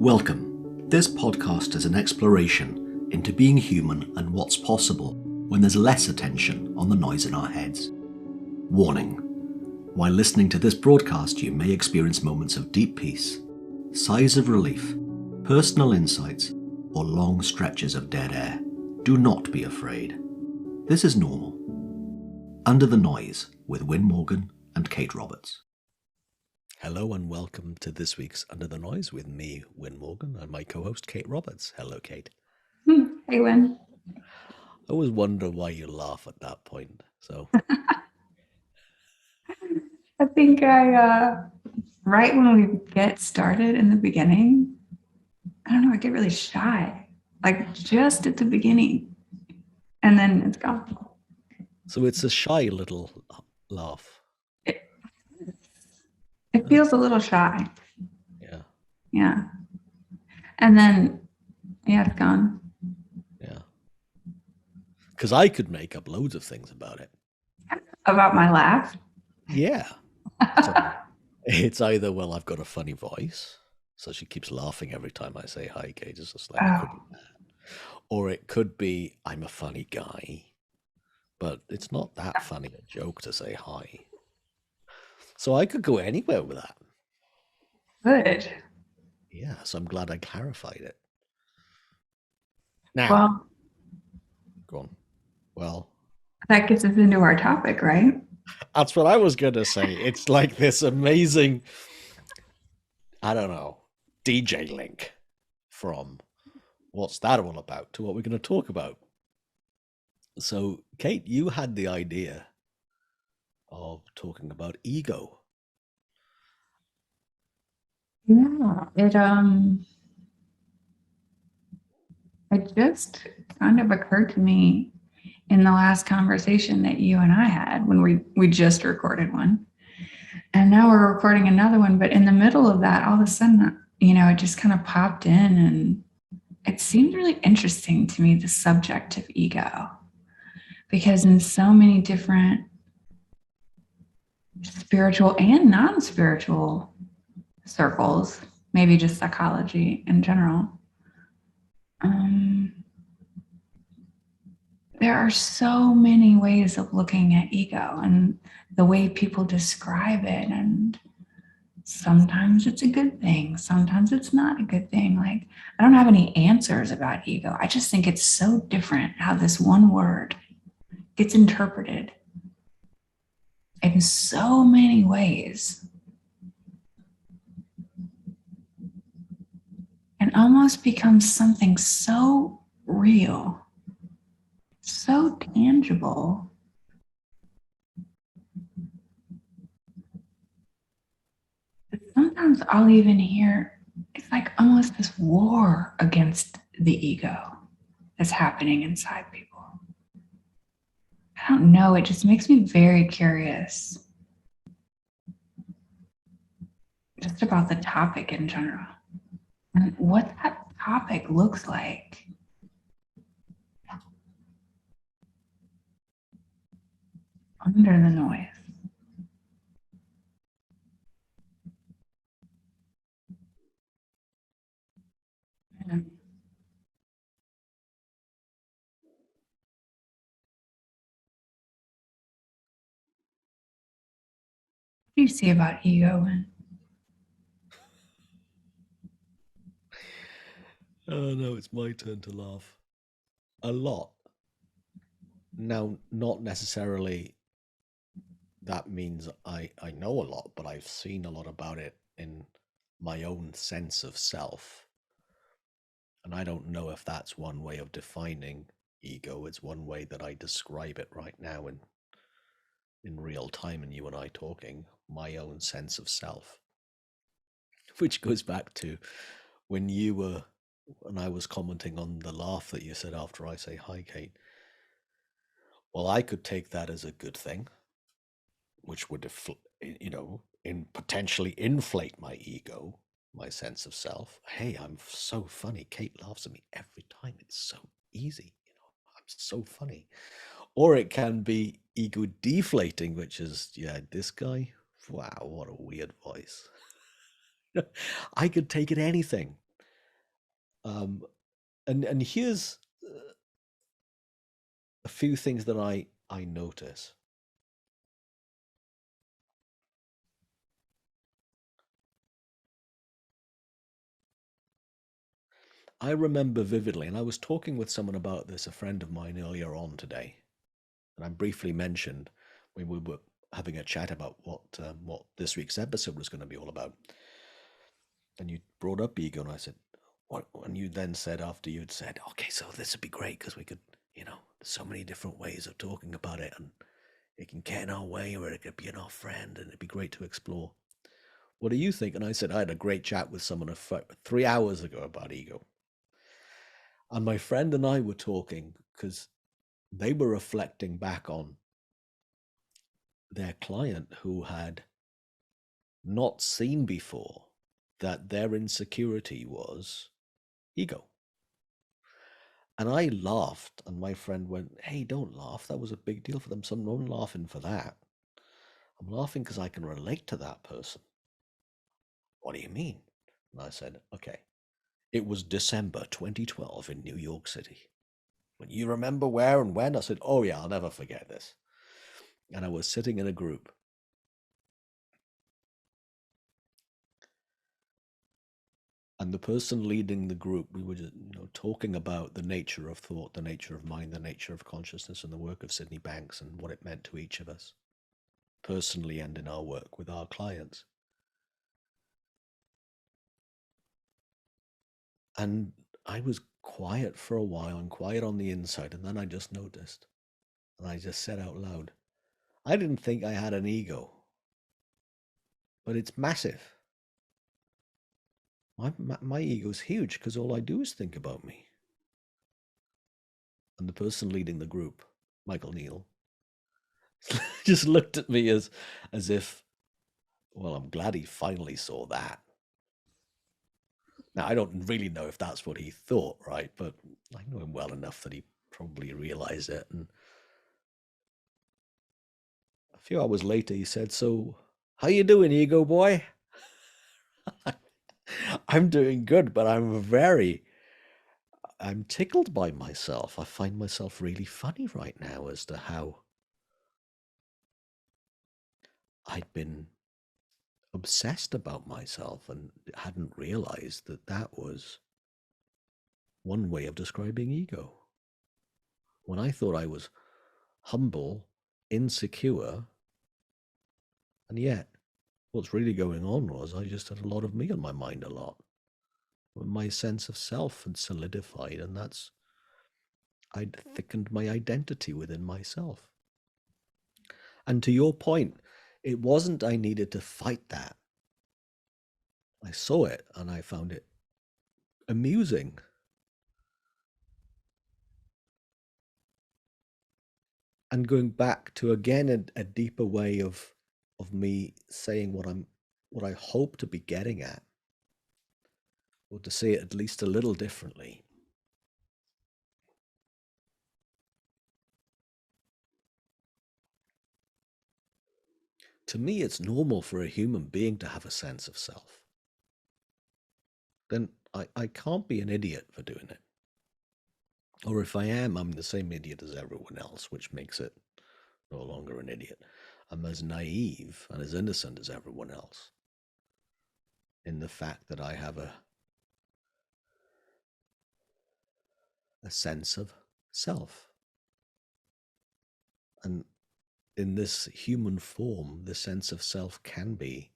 Welcome. This podcast is an exploration into being human and what's possible when there's less attention on the noise in our heads. Warning. While listening to this broadcast, you may experience moments of deep peace, sighs of relief, personal insights, or long stretches of dead air. Do not be afraid. This is normal. Under the Noise with Win Morgan and Kate Roberts. Hello and welcome to this week's Under the Noise with me, Win Morgan, and my co-host Kate Roberts. Hello, Kate. Hey, Win. I always wonder why you laugh at that point. So I think right when we get started in the beginning, I don't know, I get really shy, like just at the beginning, and then it's gone. So it's a shy little laugh. It feels a little shy. Yeah. Yeah. And then, yeah, it's gone. Yeah. Because I could make up loads of things about it. About my laugh? Yeah. So it's either, well, I've got a funny voice, so she keeps laughing every time I say hi, Kate. It's just like, it could be that. Or it could be, I'm a funny guy, but it's not that funny a joke to say hi. So I could go anywhere with that. Good. Yeah, so I'm glad I clarified it. Now, Well, go on. Well, that gets us into our topic, right? That's what I was going to say. It's like this amazing, I don't know, DJ link from what's that all about to what we're going to talk about. So, Kate, you had the idea of talking about ego. Yeah, it just kind of occurred to me in the last conversation that you and I had when we just recorded one. And now we're recording another one, but in the middle of that, all of a sudden, it just kind of popped in, and it seemed really interesting to me, the subject of ego, because in so many different spiritual and non-spiritual circles, maybe just psychology in general, there are so many ways of looking at ego and the way people describe it. And sometimes it's a good thing. Sometimes it's not a good thing. Like, I don't have any answers about ego. I just think it's so different how this one word gets interpreted in so many ways. And almost becomes something so real, so tangible. That sometimes I'll even hear it's like almost this war against the ego that's happening inside people. I don't know. It just makes me very curious just about the topic in general and what that topic looks like. Under the noise. What do you see about ego? Oh no, it's my turn to laugh. A lot. Now, not necessarily that means I know a lot, but I've seen a lot about it in my own sense of self. And I don't know if that's one way of defining ego. It's one way that I describe it right now in real time, and you and I talking, my own sense of self. Which goes back to when I was commenting on the laugh that you said after I say hi, Kate. Well, I could take that as a good thing, which would, potentially inflate my ego, my sense of self. Hey, I'm so funny. Kate laughs at me every time. It's so easy. I'm so funny. Or it can be ego deflating, which is, this guy, wow, what a weird voice. I could take it anything. Um, and here's a few things that I notice. I remember vividly, and I was talking with someone about this, a friend of mine earlier on today, and I briefly mentioned when we were having a chat about what this week's episode was going to be all about. And you brought up ego, and I said, "What?" And you then said, after you'd said, "Okay, so this would be great because we could, there's so many different ways of talking about it, and it can get in our way, or it could be in our friend, and it'd be great to explore. What do you think?" And I said, I had a great chat with someone 3 hours ago about ego. And my friend and I were talking because they were reflecting back on their client who had not seen before that their insecurity was ego. And I laughed, and my friend went, "Hey, don't laugh. That was a big deal for them. So I'm not laughing for that. I'm laughing because I can relate to that person." "What do you mean?" And I said, "Okay, it was December 2012 in New York City. When you remember where and when?" I said, "Oh yeah, I'll never forget this." And I was sitting in a group. And the person leading the group, we were just, talking about the nature of thought, the nature of mind, the nature of consciousness, and the work of Sydney Banks and what it meant to each of us, personally and in our work with our clients. And I was quiet for a while and quiet on the inside, and then I just noticed, and I just said out loud, "I didn't think I had an ego, but it's massive. My ego's huge because all I do is think about me." And the person leading the group, Michael Neal, just looked at me as if, well, I'm glad he finally saw that. Now, I don't really know if that's what he thought, right? But I know him well enough that he probably realized it. And a few hours later, he said, "So, how you doing, ego boy?" "I'm doing good, but I'm tickled by myself. I find myself really funny right now as to how I'd been obsessed about myself and hadn't realized that that was one way of describing ego. When I thought I was humble, insecure, and yet what's really going on was I just had a lot of me on my mind a lot. My sense of self had solidified, and I'd thickened my identity within myself. And to your point, it wasn't I needed to fight that. I saw it and I found it amusing. And going back to again a deeper way of me saying what I hope to be getting at, or to say it at least a little differently. To me, it's normal for a human being to have a sense of self. Then I can't be an idiot for doing it. Or if I am, I'm the same idiot as everyone else, which makes it no longer an idiot. I'm as naive and as innocent as everyone else in the fact that I have a sense of self. And in this human form, the sense of self can be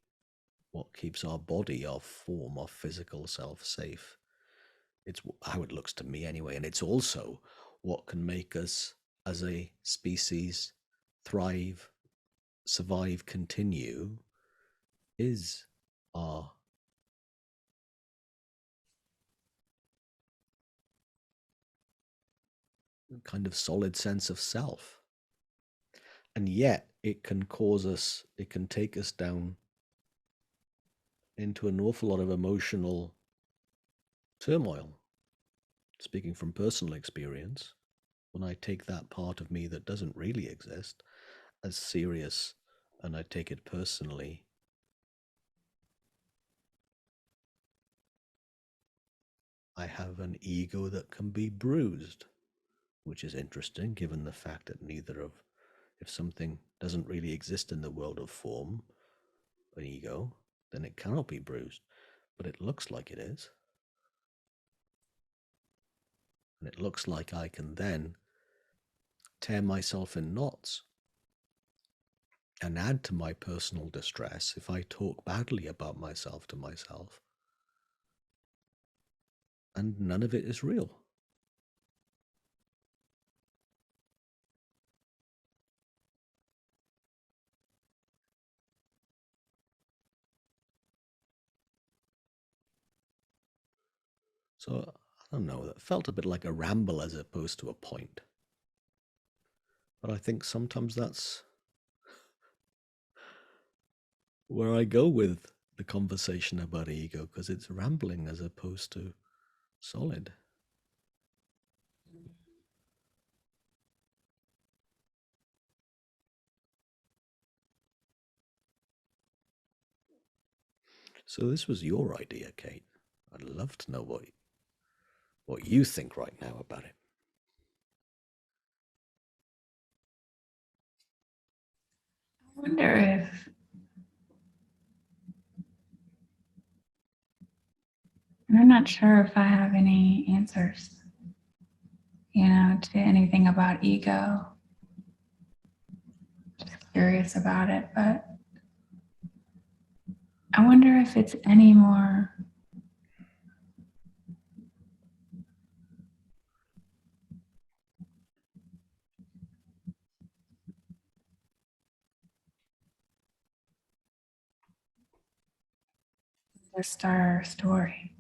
what keeps our body, our form, our physical self safe. It's how it looks to me anyway. And it's also what can make us as a species thrive, survive, continue, is our kind of solid sense of self. And yet it can cause us, it can take us down into an awful lot of emotional turmoil. Speaking from personal experience, when I take that part of me that doesn't really exist as serious and I take it personally, I have an ego that can be bruised, which is interesting given the fact that if something doesn't really exist in the world of form, an ego, then it cannot be bruised. But it looks like it is. And it looks like I can then tear myself in knots and add to my personal distress if I talk badly about myself to myself. And none of it is real. So I don't know, that felt a bit like a ramble as opposed to a point. But I think sometimes that's where I go with the conversation about ego, because it's rambling as opposed to solid. So this was your idea, Kate. I'd love to know what you think right now about it. I wonder if, and I'm not sure if I have any answers, to anything about ego. Just curious about it, but I wonder if it's any more just our story.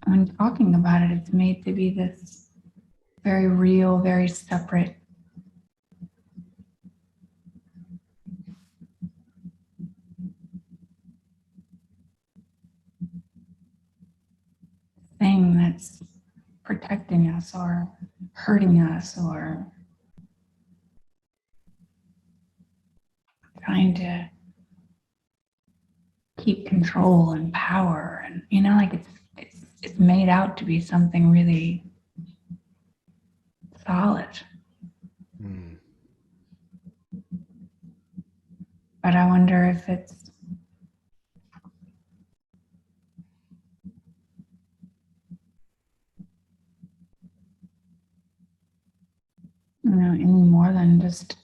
When talking about it, it's made to be this very real, very separate thing that's protecting us or hurting us or trying to keep control and power, and like it's made out to be something really solid. But I wonder if it's any more than just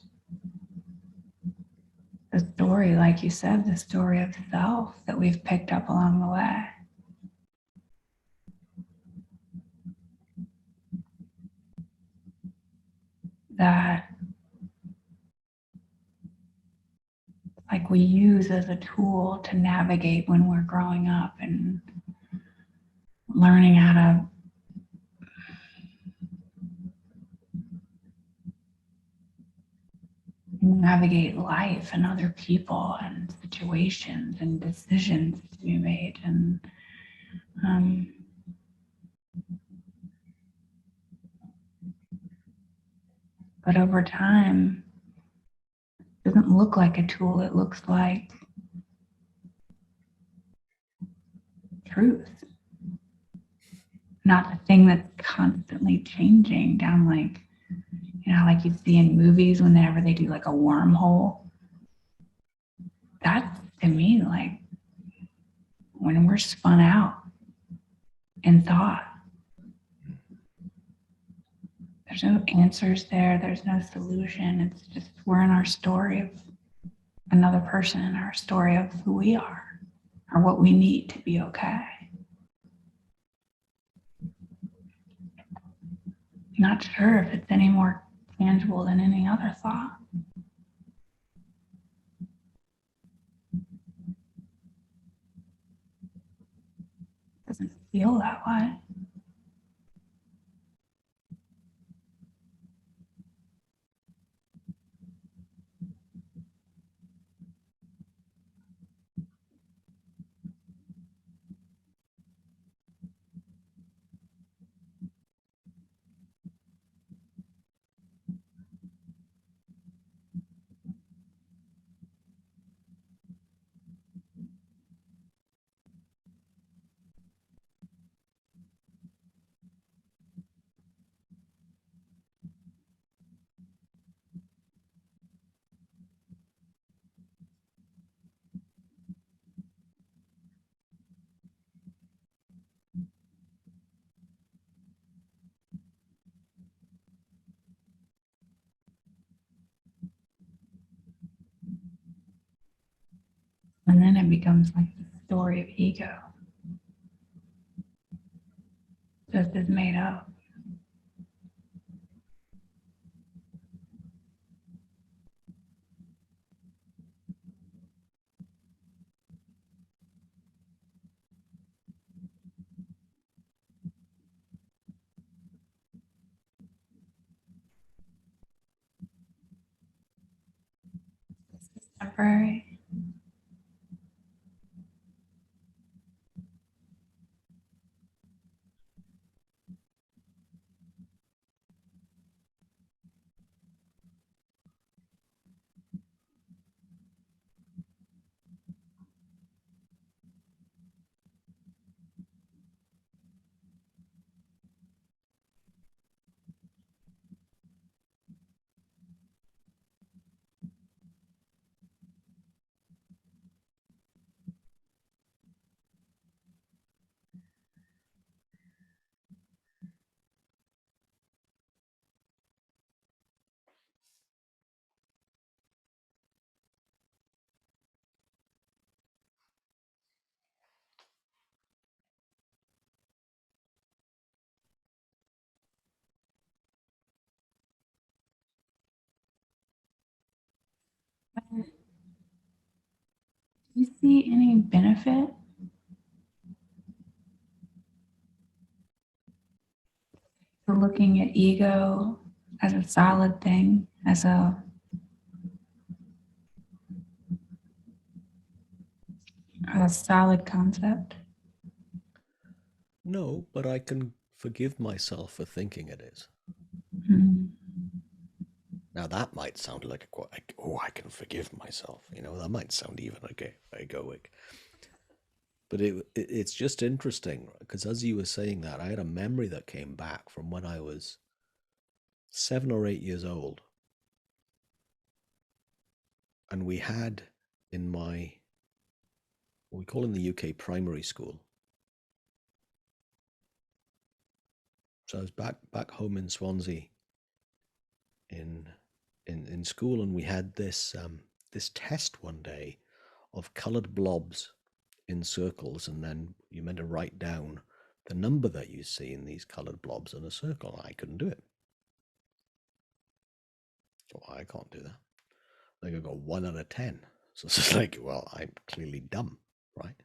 the story, like you said, the story of self that we've picked up along the way. That like we use as a tool to navigate when we're growing up and learning how to navigate life and other people and situations and decisions to be made. And but over time, it doesn't look like a tool. It looks like truth, not the thing that's constantly changing down like you see in movies whenever they do like a wormhole. That's to me like when we're spun out in thought. There's no answers there. There's no solution. It's just we're in our story of another person, our story of who we are or what we need to be okay. Not sure if it's any more tangible than any other thought. Doesn't feel that way. And then it becomes like the story of ego, just as made up. Temporary. Do you see any benefit to looking at ego as a solid thing, as a solid concept? No, but I can forgive myself for thinking it is. Mm. Now that might sound like a quite like, oh, I can forgive myself. That might sound even like egoic. But it's just interesting because as you were saying that, I had a memory that came back from when I was 7 or 8 years old, and we had in my what we call in the UK primary school. So I was back home in Swansea in in school, and we had this test one day of coloured blobs in circles, and then you meant to write down the number that you see in these coloured blobs in a circle. I couldn't do it. So I can't do that. I think I got 1 out of 10. So it's just like, well, I'm clearly dumb, right?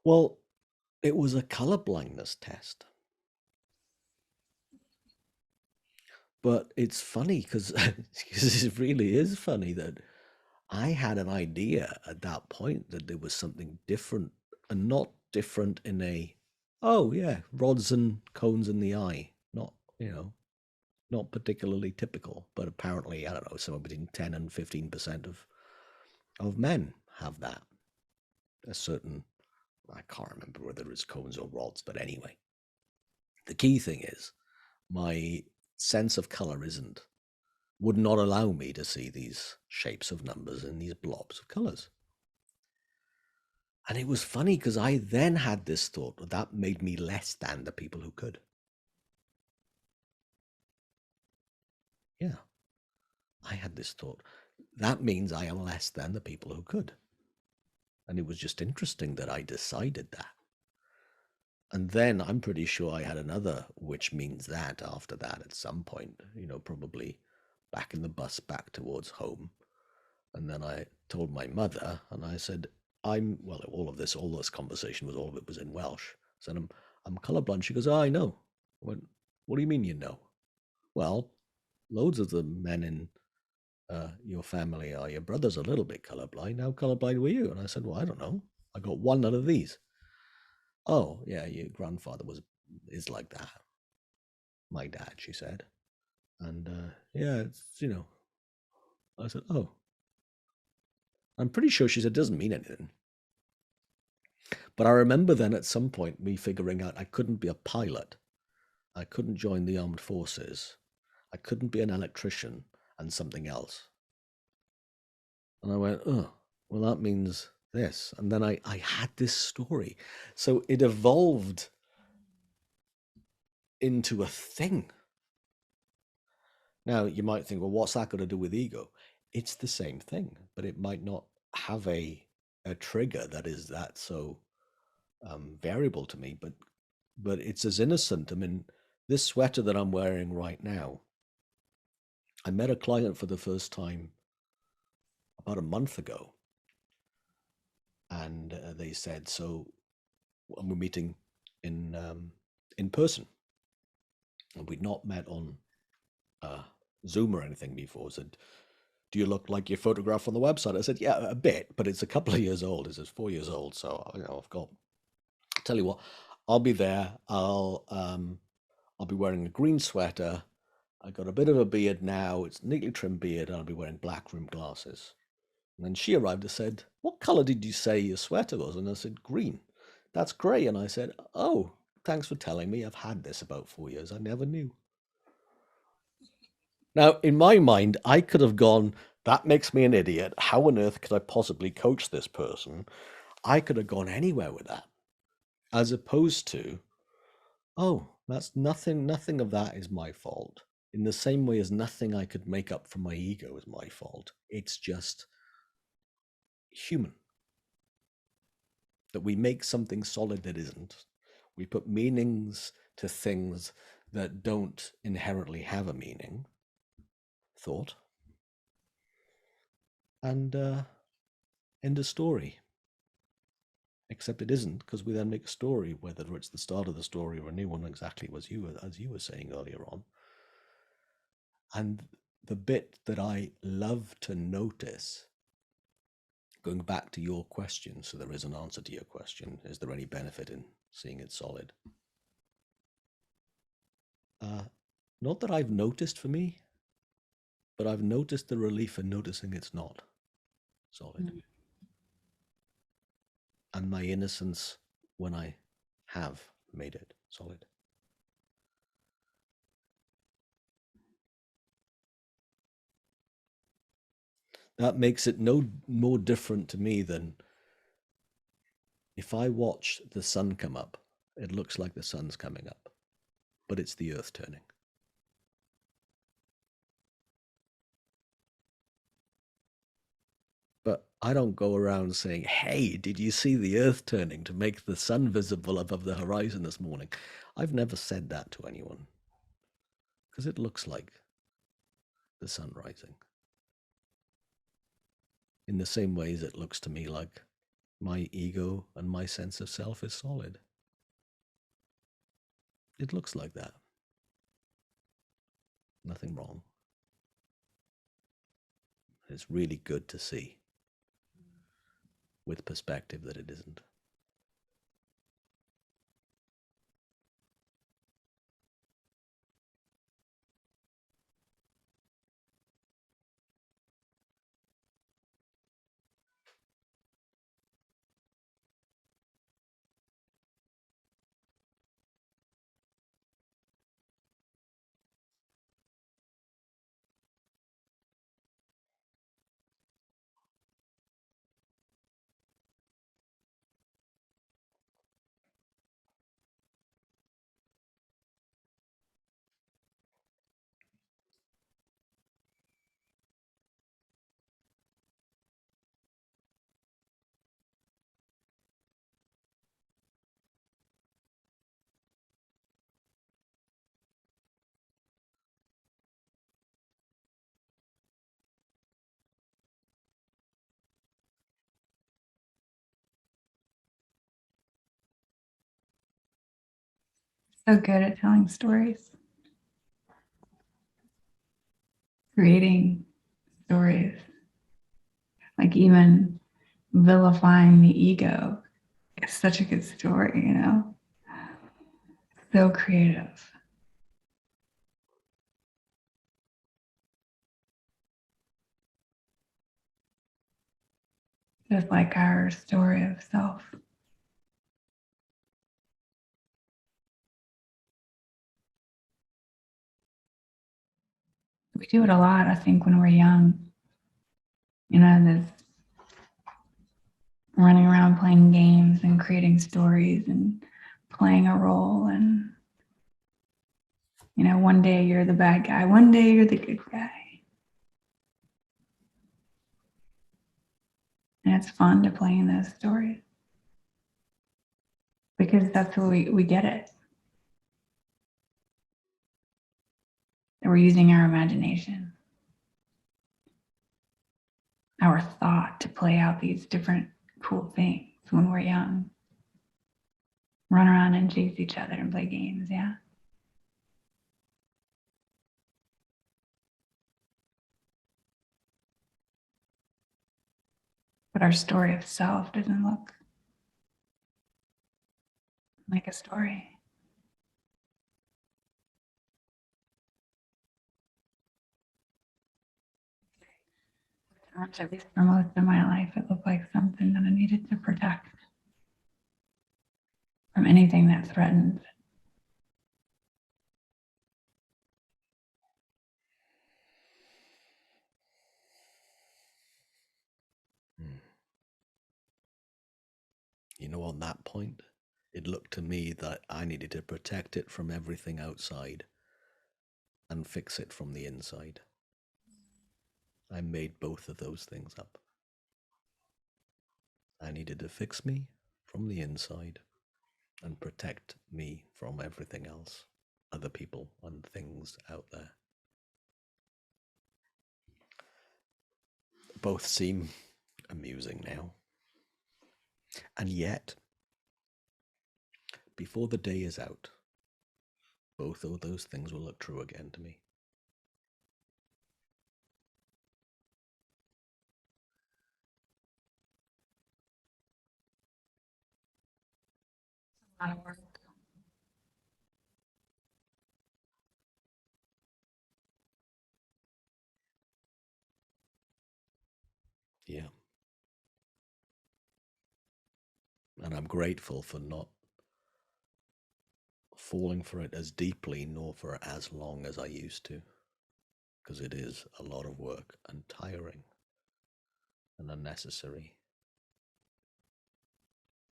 Well, it was a color blindness test. But it's funny because it really is funny that I had an idea at that point that there was something different, and not different in oh yeah, rods and cones in the eye. Not particularly typical, but apparently, I don't know, somewhere between 10 and 15% of men have that. A certain, I can't remember whether it's cones or rods, but anyway. The key thing is my sense of color would not allow me to see these shapes of numbers in these blobs of colors. And it was funny because I then had this thought that made me less than the people who could. Yeah, I had this thought. That means I am less than the people who could. And it was just interesting that I decided that. And then I'm pretty sure I had another, which means that after that at some point, probably back in the bus back towards home. And then I told my mother, and I said, well, all this conversation all of it was in Welsh. I said, I'm colorblind. She goes, oh, I know. I went, what do you mean you know? Well, loads of the men in your family are your brother's a little bit colorblind. How colorblind were you? And I said, well, I don't know. I got 1 out of these. Oh, yeah, your grandfather is like that. My dad, she said. And yeah, I said, oh. I'm pretty sure she said, doesn't mean anything. But I remember then at some point me figuring out I couldn't be a pilot. I couldn't join the armed forces. I couldn't be an electrician and something else. And I went, oh, well, that means this. And then I had this story. So it evolved into a thing. Now, you might think, well, what's that got to do with ego? It's the same thing, but it might not have a trigger that is that so variable to me, but it's as innocent. I mean, this sweater that I'm wearing right now, I met a client for the first time about a month ago, and they said, "So, we're meeting in person," and we'd not met on Zoom or anything before. Said, "Do you look like your photograph on the website?" I said, "Yeah, a bit, but it's a couple of years old. It's 4 years old, so I've got. Tell you what, I'll be there. I'll be wearing a green sweater. I got a bit of a beard now. It's a neatly trimmed beard, and I'll be wearing black rimmed glasses." And then she arrived and said, "What color did you say your sweater was?" And I said, "Green." "That's grey." And I said, "Oh, thanks for telling me. I've had this about 4 years. I never knew." Now, in my mind, I could have gone, "That makes me an idiot. How on earth could I possibly coach this person?" I could have gone anywhere with that, as opposed to, "Oh, that's nothing of that is my fault." In the same way as nothing I could make up for my ego is my fault. It's just human that we make something solid that isn't. We put meanings to things that don't inherently have a meaning, thought, and end of story. Except it isn't, because we then make a story, whether it's the start of the story or a new one, exactly as you were saying earlier on. And the bit that I love to notice, going back to your question, so there is an answer to your question, is there any benefit in seeing it solid? Not that I've noticed for me, but I've noticed the relief in noticing it's not solid. Mm-hmm. And my innocence when I have made it solid. That makes it no more different to me than if I watch the sun come up, it looks like the sun's coming up, but it's the earth turning. But I don't go around saying, "Hey, did you see the earth turning to make the sun visible above the horizon this morning?" I've never said that to anyone, because it looks like the sun rising. In the same ways it looks to me like my ego and my sense of self is solid. It looks like that. Nothing wrong. It's really good to see with perspective that it isn't. So good at telling stories, creating stories, like even vilifying the ego. It's such a good story, you know? So creative. Just like our story of self. We do it a lot, I think, when we're young. You know, this running around playing games and creating stories and playing a role. And, you know, one day you're the bad guy, one day you're the good guy. And it's fun to play in those stories because that's where we get it. That we're using our imagination, our thought to play out these different cool things when we're young. Run around and chase each other and play games, yeah. But our story of self doesn't look like a story. At least for most of my life, it looked like something that I needed to protect from anything that threatened. You know, on that point, it looked to me that I needed to protect it from everything outside and fix it from the inside. I made both of those things up. I needed to fix me from the inside and protect me from everything else, other people and things out there. Both seem amusing now. And yet, before the day is out, both of those things will look true again to me. A lot of work. Yeah. And I'm grateful for not falling for it as deeply nor for as long as I used to, because it is a lot of work and tiring and unnecessary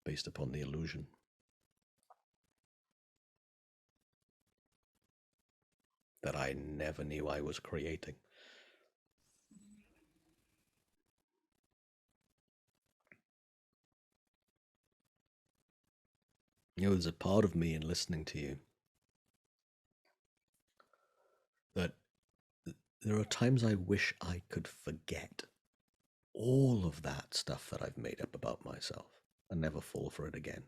based upon the illusion that I never knew I was creating. You know, there's a part of me in listening to you that there are times I wish I could forget all of that stuff that I've made up about myself and never fall for it again,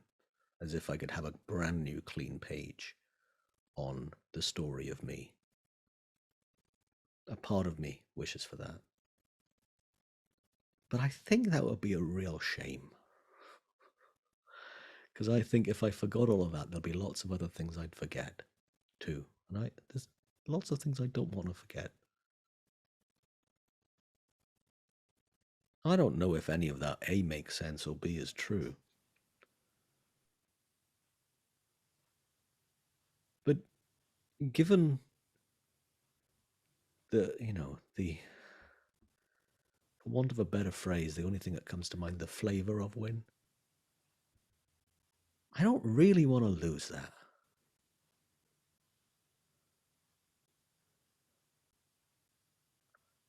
as if I could have a brand new clean page on the story of me. A part of me wishes for that. But I think that would be a real shame. Because I think if I forgot all of that, there'll be lots of other things I'd forget too. And there's lots of things I don't want to forget. I don't know if any of that A makes sense or B is true. But given the for want of a better phrase, the only thing that comes to mind, the flavor of win, I don't really want to lose that.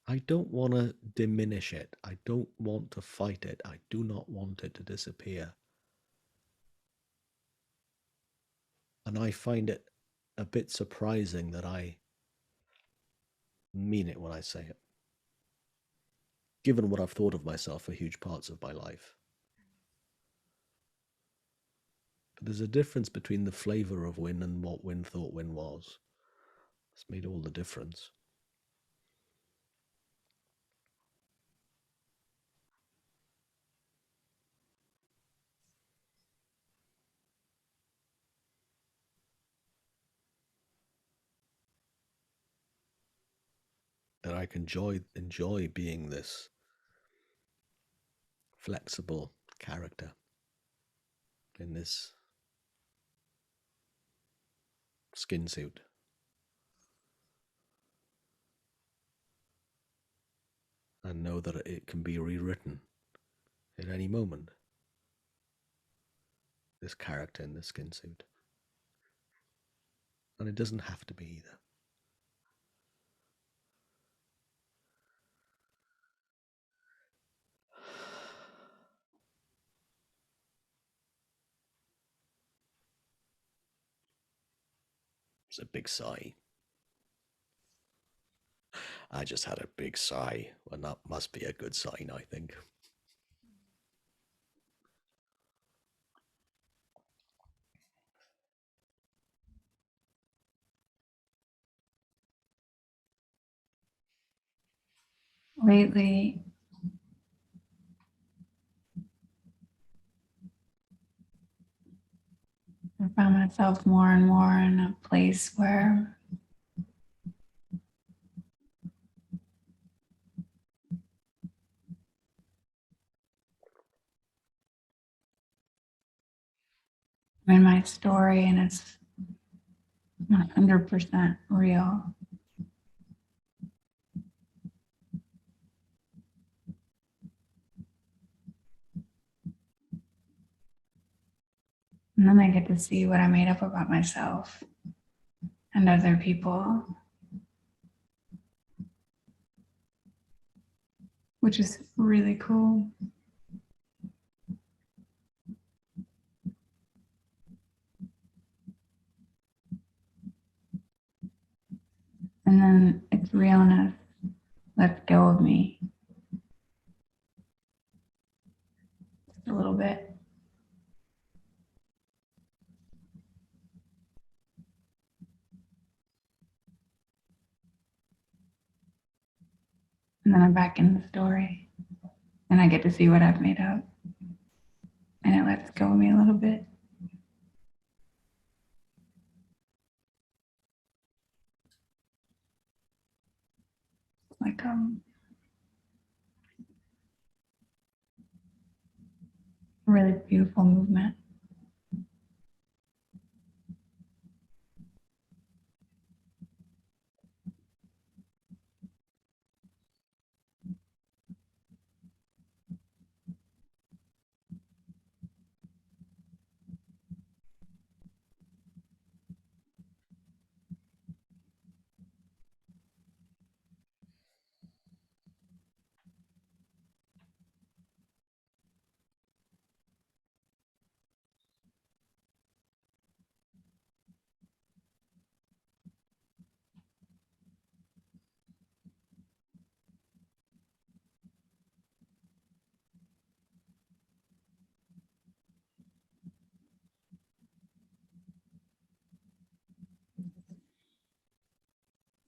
I don't want to diminish it. I don't want to fight it. I do not want it to disappear. And I find it a bit surprising that I mean it when I say it, given what I've thought of myself for huge parts of my life. But there's a difference between the flavor of Win and what Win thought Win was. It's made all the difference. And I can enjoy being this flexible character in this skin suit. And know that it can be rewritten at any moment. This character in this skin suit. And it doesn't have to be either. It's a big sigh. I just had a big sigh, and that must be a good sign, I think. Lately, I found myself more and more in a place where I'm in my story and it's 100% real. And then I get to see what I made up about myself and other people, which is really cool. And then its realness lets go of me just a little bit. And then I'm back in the story and I get to see what I've made up. And it lets go of me a little bit. Like a really beautiful movement.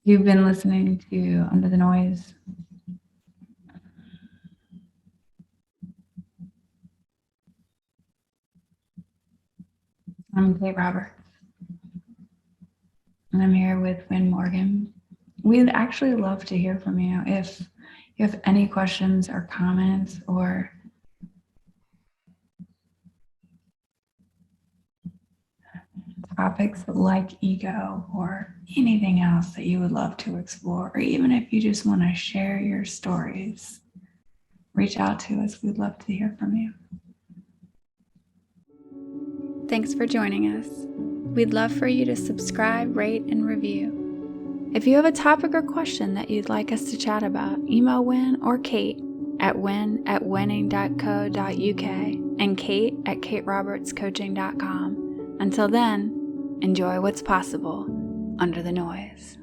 You've been listening to Under the Noise. I'm Kate Roberts, and I'm here with Wynn Morgan. We'd actually love to hear from you. If you have any questions or comments or topics like ego or anything else that you would love to explore, or even if you just want to share your stories, reach out to us. We'd love to hear from you. Thanks for joining us. We'd love for you to subscribe, rate, and review. If you have a topic or question that you'd like us to chat about, email Wynn or Kate at wynn@winning.co.uk and Kate at katerobertscoaching.com. Until then, enjoy what's possible under the noise.